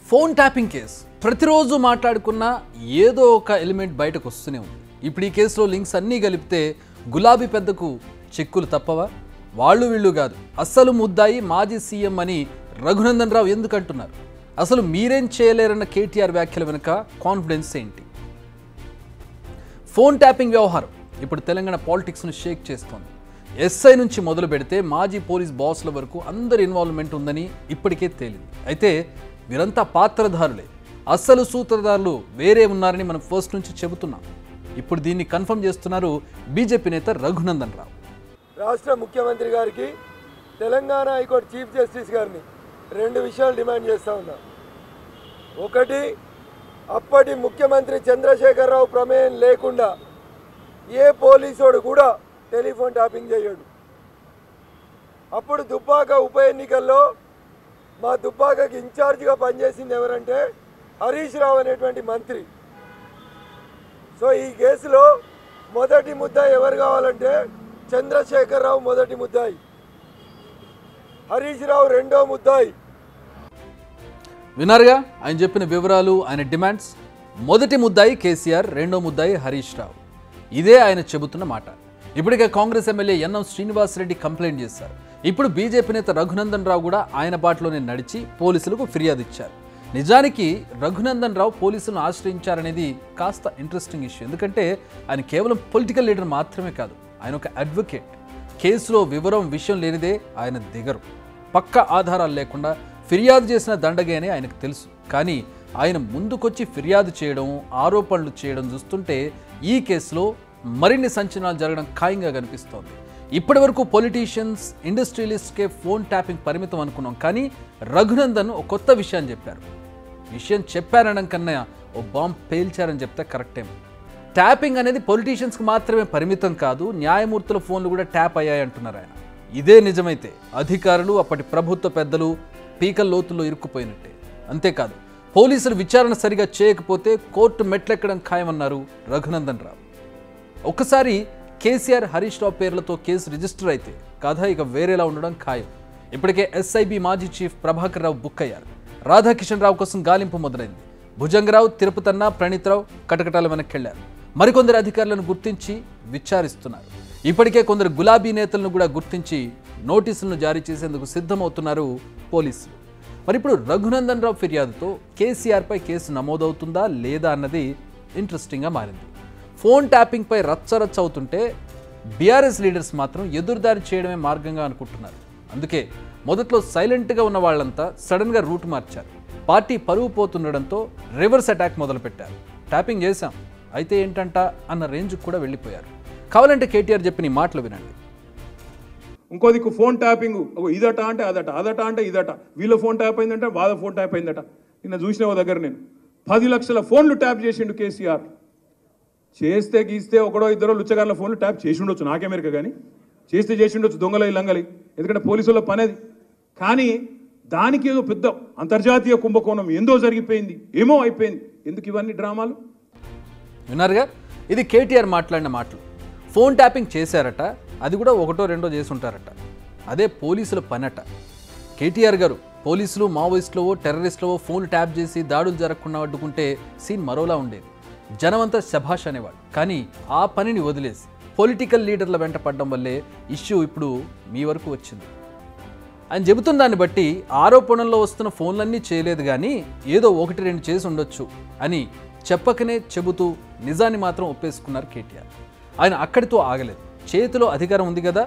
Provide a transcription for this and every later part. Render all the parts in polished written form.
Phone tapping case ప్రతిరోజు మాట్లాడుకున్న ఏదో ఒక ఎలిమెంట్ బయటకు వస్తూనే ఉంది. ఇప్పుడు ఈ కేసులో లింక్స్ అన్నీ కలిపితే గులాబీ పెద్దకు చెక్కులు తప్పవా? వాళ్ళు వీళ్ళు కాదు, అస్సలు ముద్దాయి మాజీ సీఎం అని రఘునందన్ రావు ఎందుకు అంటున్నారు? అసలు మీరేం చేయలేరన్న కేటీఆర్ వ్యాఖ్యల వెనుక కాన్ఫిడెన్స్ ఏంటి? ఫోన్ ట్యాపింగ్ వ్యవహారం ఇప్పుడు తెలంగాణ పాలిటిక్స్ను షేక్ చేస్తోంది. ఎస్ఐ నుంచి మొదలు పెడితే మాజీ పోలీస్ బాస్ల వరకు అందరి ఇన్వాల్వ్మెంట్ ఉందని ఇప్పటికే తేలింది. అయితే వీరంతా పాత్రధారులే, అస్సలు సూత్రధారులు వేరే ఉన్నారని మనం ఫస్ట్ నుంచి చెబుతున్నాం. ఇప్పుడు దీన్ని కన్ఫర్మ్ చేస్తున్నారు బీజేపీ నేత రఘునందన్ రావు. రాష్ట్ర ముఖ్యమంత్రి గారికి తెలంగాణ హైకోర్టు చీఫ్ జస్టిస్ గారిని రెండు విషయాలు డిమాండ్ చేస్తూ ఉన్నా. ఒకటి, అప్పటి ముఖ్యమంత్రి చంద్రశేఖరరావు ప్రమేయం లేకుండా ఏ పోలీసోడు కూడా టెలిఫోన్ ట్యాపింగ్ చేయడు. అప్పుడు దుబ్బాక ఉప ఎన్నికల్లో మా దుబ్బాకకి ఇన్ఛార్జిగా పనిచేసింది ఎవరంటే హరీష్ రావు అనేటువంటి మంత్రి. సో ఈ కేసులో మొదటి ముద్దాయి ఎవరు కావాలంటే చంద్రశేఖరరావు మొదటి ముద్దాయి, హరీష్ రావు రెండో ముద్దాయి. విన్నారుగా ఆయన చెప్పిన వివరాలు, ఆయన డిమాండ్స్. మొదటి ముద్దాయి కేసీఆర్, రెండో ముద్దాయి హరీష్ రావు. ఇదే ఆయన చెబుతున్న మాట. ఇప్పటికే Congress MLA NM Srinivasa Reddy complaint చేశారు. ఇప్పుడు బీజేపీ నేత రఘునందన్ రావు కూడా ఆయన బాటలోనే నడిచి పోలీసులకు ఫిర్యాదు ఇచ్చారు. నిజానికి రఘునందన్ రావు పోలీసులను ఆశ్రయించారనేది కాస్త ఇంట్రెస్టింగ్ ఇష్యూ. ఎందుకంటే ఆయన కేవలం పొలిటికల్ లీడర్ మాత్రమే కాదు, ఆయన ఒక అడ్వకేట్. కేసులో విషయం లేనిదే ఆయన దిగరు. పక్క ఆధారాలు లేకుండా ఫిర్యాదు చేసిన దండగే అని ఆయనకు తెలుసు. కానీ ఆయన ముందుకొచ్చి ఫిర్యాదు చేయడం, ఆరోపణలు చేయడం చూస్తుంటే ఈ కేసులో మరిన్ని సంచలనాలు జరగడం ఖాయంగా కనిపిస్తోంది. ఇప్పటి వరకు పొలిటీషియన్స్, ఇండస్ట్రియలిస్ట్కే ఫోన్ ట్యాపింగ్ పరిమితం అనుకున్నాం. కానీ రఘునందన్ ఒక కొత్త విషయాన్ని చెప్పారు. విషయం చెప్పారనడం కన్నా ఓ బాంబ్ పేల్చారని చెప్తే కరెక్టేమో. ట్యాపింగ్ అనేది పొలిటీషియన్స్కి మాత్రమే పరిమితం కాదు, న్యాయమూర్తుల ఫోన్లు కూడా ట్యాప్ అయ్యాయంటున్నారు ఆయన. ఇదే నిజమైతే అధికారులు, అప్పటి ప్రభుత్వ పెద్దలు పీకల లోతుల్లో ఇరుక్కుపోయినట్టే. అంతేకాదు, పోలీసులు విచారణ సరిగా చేయకపోతే కోర్టు మెట్లెక్కడం ఖాయమన్నారు రఘునందన్ రావు. ఒక్కసారి కేసీఆర్, హరీష్ రావు పేర్లతో కేసు రిజిస్టర్ అయితే కథ ఇక వేరేలా ఉండడం ఖాయం. ఇప్పటికే ఎస్ఐబి మాజీ చీఫ్ ప్రభాకర్ రావు బుక్ అయ్యారు. రాధాకిషన్ రావు కోసం గాలింపు మొదలైంది. భుజంగరావు, తిరుపతన్న, ప్రణీత్ రావు కటకటాల వెనక్కెళ్లారు. మరికొందరు అధికారులను గుర్తించి విచారిస్తున్నారు. ఇప్పటికే కొందరు గులాబీ నేతలను కూడా గుర్తించి నోటీసులను జారీ చేసేందుకు సిద్ధమవుతున్నారు పోలీసులు. మరి ఇప్పుడు రఘునందన్ రావు ఫిర్యాదుతో కేసీఆర్పై కేసు నమోదవుతుందా లేదా అన్నది ఇంట్రెస్టింగ్గా మారింది. ఫోన్ ట్యాపింగ్పై రచ్చరచ్చ అవుతుంటే బీఆర్ఎస్ లీడర్స్ మాత్రం ఎదురుదారి చేయడమే మార్గంగా అనుకుంటున్నారు. అందుకే మొదట్లో సైలెంట్గా ఉన్న వాళ్ళంతా సడన్గా రూట్ మార్చారు. పార్టీ పరువు పోతుండడంతో రివర్స్ అటాక్ మొదలుపెట్టారు. ట్యాపింగ్ చేశాం అయితే ఏంటంట అన్న రేంజ్కి కూడా వెళ్ళిపోయారు. కావాలంటే కేటీఆర్ చెప్పిన ఈ మాటలు వినండి. ఇంకో దిక్కు ఫోన్ ట్యాపింగ్, ఇదట అంటే అదట, అదట అంటే ఇదట, వీళ్ళ ఫోన్ ట్యాప్ అయిందంటే వాళ్ళ ఫోన్ ట్యాప్ అయిందట. నిన్న చూసిన దగ్గర నేను 10 లక్షల ఫోన్లు ట్యాప్ చేసిండు కేసీఆర్. చేస్తే గీస్తే ఒకడో ఇద్దరో లుచ్చగాళ్ళ ఫోన్లు ట్యాప్ చేసి ఉండొచ్చు, నాకేమెరక. కానీ చేస్తే చేసి ఉండొచ్చు, దొంగలై లంగలి, ఎందుకంటే పోలీసుల పని అది. కానీ దానికి ఏదో పెద్ద అంతర్జాతీయ కుంభకోణం ఏందో జరిగిపోయింది, ఏమో అయిపోయింది. ఎందుకు ఇవన్నీ డ్రామాలు? విన్నారుగా, ఇది కేటీఆర్ మాట్లాడిన మాటలు. ఫోన్ ట్యాపింగ్ చేశారట, అది కూడా ఒకటో రెండో చేసి ఉంటారట. అదే పోలీసుల పనట. కేటీఆర్ గారు పోలీసులు మావోయిస్టులవో టెర్రరిస్టులవో ఫోన్లు ట్యాప్ చేసి దాడులు జరగకుండా అడ్డుకుంటే సీన్ మరోలా ఉండేది. జనమంతా శభాష్ అనేవాడు. కానీ ఆ పనిని వదిలేసి పొలిటికల్ లీడర్ల వెంట పడడం వల్లే ఇష్యూ ఇప్పుడు మీ వరకు వచ్చింది. ఆయన చెబుతున్న దాన్ని బట్టి ఆరోపణల్లో వస్తున్న ఫోన్లన్నీ చేయలేదు, కానీ ఏదో 1-2 చేసి ఉండొచ్చు అని చెప్పకనే చెబుతూ నిజాన్ని మాత్రం ఒప్పేసుకున్నారు కేటీఆర్. ఆయన అక్కడితో ఆగలేదు. చేతిలో అధికారం ఉంది కదా,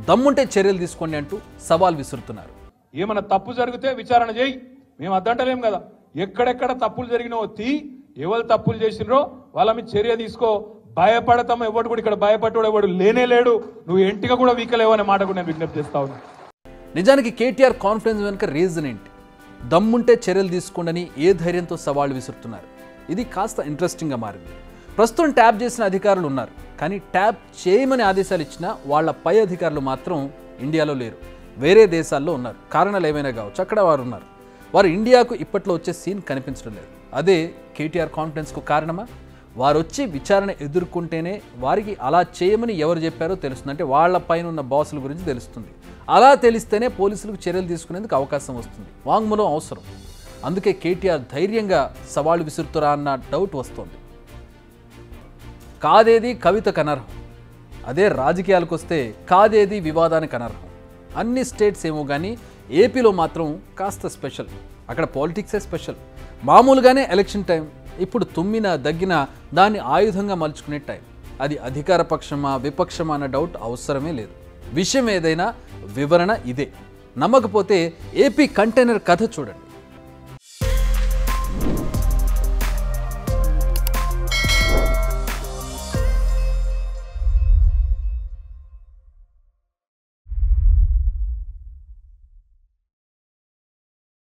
దమ్ముంటే చర్యలు తీసుకోండి అంటూ సవాల్ విసురుతున్నారు. ఏమన్నా తప్పు జరిగితే విచారణ చేయి, మేము అద్దంటలేం కదా. ఎక్కడెక్కడ తప్పులు జరిగినావో ఎవరు తప్పులు చేసినరో వాళ్ళ మీద చర్య తీసుకో. భయపడతాం, ఎవడు కూడా ఇక్కడ భయపడ్డాడు ఎవడు లేనే లేడు. నువ్వు ఎంటిగా కూడా వీకలేవు అనే మాట కూడా నేను విజ్ఞప్తి చేస్తా ఉన్నా. నిజానికి కేటీఆర్ కాన్ఫిడెన్స్ వెనుక రీజన్ ఏంటి? దమ్ముంటే చర్యలు తీసుకోండి ఏ ధైర్యంతో సవాళ్లు విసురుతున్నారు? ఇది కాస్త ఇంట్రెస్టింగ్గా మారింది. ప్రస్తుతం ట్యాప్ చేసిన అధికారులు ఉన్నారు, కానీ ట్యాప్ చేయమని ఆదేశాలు ఇచ్చిన వాళ్ళ పై అధికారులు మాత్రం ఇండియాలో లేరు, వేరే దేశాల్లో ఉన్నారు. కారణాలు ఏమైనా కావచ్చు, అక్కడ వారు ఉన్నారు. వారు ఇండియాకు ఇప్పట్లో వచ్చే సీన్ కనిపించడం లేదు. అదే కేటీఆర్ కాన్ఫిడెన్స్కు కారణమా? వారు వచ్చి విచారణ ఎదుర్కొంటేనే వారికి అలా చేయమని ఎవరు చెప్పారో తెలుస్తుంది. అంటే వాళ్ళ పైన ఉన్న బాసుల గురించి తెలుస్తుంది. అలా తెలిస్తేనే పోలీసులకు చర్యలు తీసుకునేందుకు అవకాశం వస్తుంది. వాంగ్మూలం అవసరం. అందుకే కేటీఆర్ ధైర్యంగా సవాళ్లు విసురుతురా అన్న డౌట్ వస్తోంది. కాదేది కవితకు అనర్హం, అదే రాజకీయాలకు వస్తే కాదేది వివాదానికి అనర్హం. అన్ని స్టేట్స్ ఏమో కానీ ఏపీలో మాత్రం కాస్త స్పెషల్. అక్కడ పాలిటిక్సే స్పెషల్. మామూలుగానే ఎలక్షన్ టైం, ఇప్పుడు తుమ్మిన దగ్గిన దాన్ని ఆయుధంగా మలుచుకునే టైం. అది అధికార పక్షమా విపక్షమా అన్న డౌట్ అవసరమే లేదు. విషయం ఏదైనా వివరణ ఇదే. నమ్మకపోతే ఏపీ కంటైనర్ కథ చూడండి.